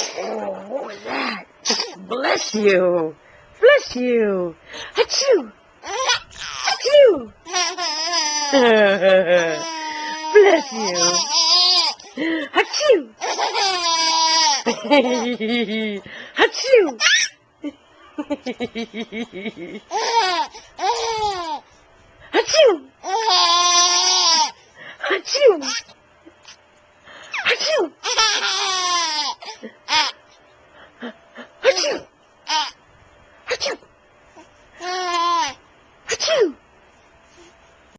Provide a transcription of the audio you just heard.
Oh, what was that? Bless you. Bless you. Achoo. Achoo. Bless you. Achoo. Achoo. Achoo. Achoo. Achoo.